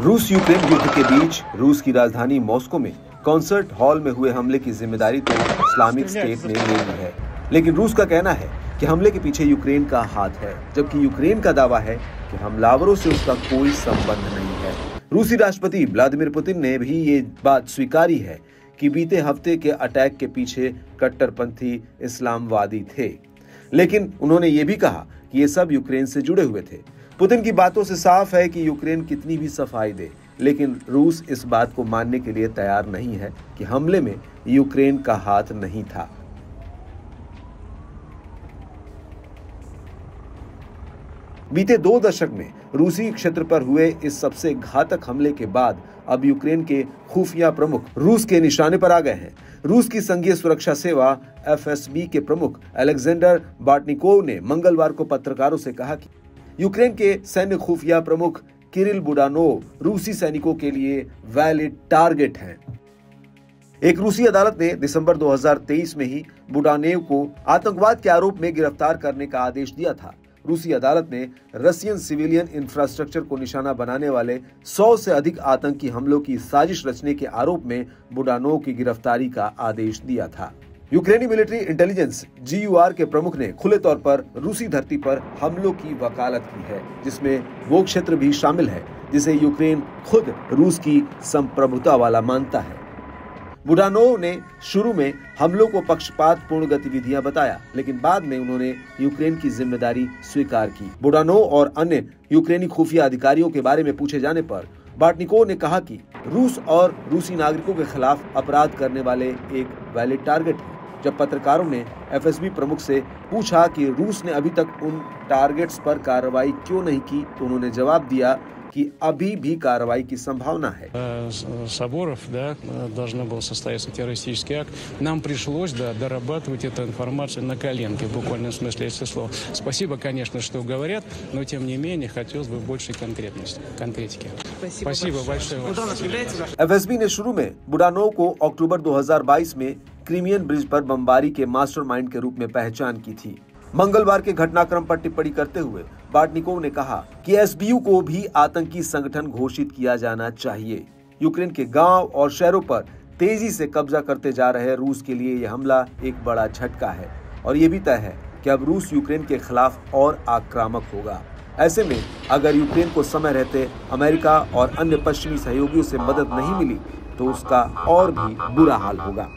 रूस यूक्रेन युद्ध के बीच रूस की राजधानी मॉस्को में कॉन्सर्ट हॉल में हुए हमले की जिम्मेदारी तो इस्लामिक स्टेट ने ले ली है, लेकिन रूस का कहना है कि हमले के पीछे यूक्रेन का हाथ है, जबकि यूक्रेन का दावा है कि हमलावरों से उसका कोई संबंध नहीं है। रूसी राष्ट्रपति व्लादिमीर पुतिन ने भी ये बात स्वीकारी है कि बीते हफ्ते के अटैक के पीछे कट्टरपंथी इस्लामवादी थे, लेकिन उन्होंने ये भी कहा कि ये सब यूक्रेन से जुड़े हुए थे। पुतिन की बातों से साफ है कि यूक्रेन कितनी भी सफाई दे, लेकिन रूस इस बात को मानने के लिए तैयार नहीं है कि हमले में यूक्रेन का हाथ नहीं था। बीते 2 दशक में रूसी क्षेत्र पर हुए इस सबसे घातक हमले के बाद अब यूक्रेन के खुफिया प्रमुख रूस के निशाने पर आ गए हैं। रूस की संघीय सुरक्षा सेवा FSB के प्रमुख अलेक्जेंडर बार्टनिकोव ने मंगलवार को पत्रकारों से कहा कि यूक्रेन के सैन्य खुफिया प्रमुख किरिल बुडानोव रूसी सैनिकों के लिए वैलिड टारगेट हैं। एक रूसी अदालत ने दिसंबर 2023 में ही बुडानेव को आतंकवाद के आरोप में गिरफ्तार करने का आदेश दिया था। रूसी अदालत ने रशियन सिविलियन इंफ्रास्ट्रक्चर को निशाना बनाने वाले 100 से अधिक आतंकी हमलों की साजिश रचने के आरोप में बुडानोव की गिरफ्तारी का आदेश दिया था। यूक्रेनी मिलिट्री इंटेलिजेंस GUR के प्रमुख ने खुले तौर पर रूसी धरती पर हमलों की वकालत की है, जिसमें वो क्षेत्र भी शामिल है जिसे यूक्रेन खुद रूस की संप्रभुता वाला मानता है। बुडानोव ने शुरू में हमलों को पक्षपातपूर्ण गतिविधियां बताया, लेकिन बाद में उन्होंने यूक्रेन की जिम्मेदारी स्वीकार की। बुडानोव और अन्य यूक्रेनी खुफिया अधिकारियों के बारे में पूछे जाने पर बार्टनिकोव ने कहा कि रूस और रूसी नागरिकों के खिलाफ अपराध करने वाले एक वैलिड टारगेट है। जब पत्रकारों ने FSB प्रमुख से पूछा कि रूस ने अभी तक उन टारगेट्स पर कार्रवाई क्यों नहीं की, तो उन्होंने जवाब दिया कि अभी भी कार्रवाई की संभावना है। Соборов, должно было состояться террористический акт. Нам пришлось, дорабатывать эту информацию на коленке, в буквальном смысле этих слов. Спасибо, конечно, что говорят, но тем не менее хотелось бы большей конкретики. Спасибо большое. FSB ने शुरू में बुडानोव को अक्टूबर 2022 में क्रीमियन ब्रिज पर बमबारी के मास्टरमाइंड के रूप में पहचान की थी। मंगलवार के घटनाक्रम पर टिप्पणी करते हुए बार्टनिकोव ने कहा कि SBU को भी आतंकी संगठन घोषित किया जाना चाहिए। यूक्रेन के गांव और शहरों पर तेजी से कब्जा करते जा रहे रूस के लिए यह हमला एक बड़ा झटका है और ये भी तय है कि अब रूस यूक्रेन के खिलाफ और आक्रामक होगा। ऐसे में अगर यूक्रेन को समय रहते अमेरिका और अन्य पश्चिमी सहयोगियों से मदद नहीं मिली तो उसका और भी बुरा हाल होगा।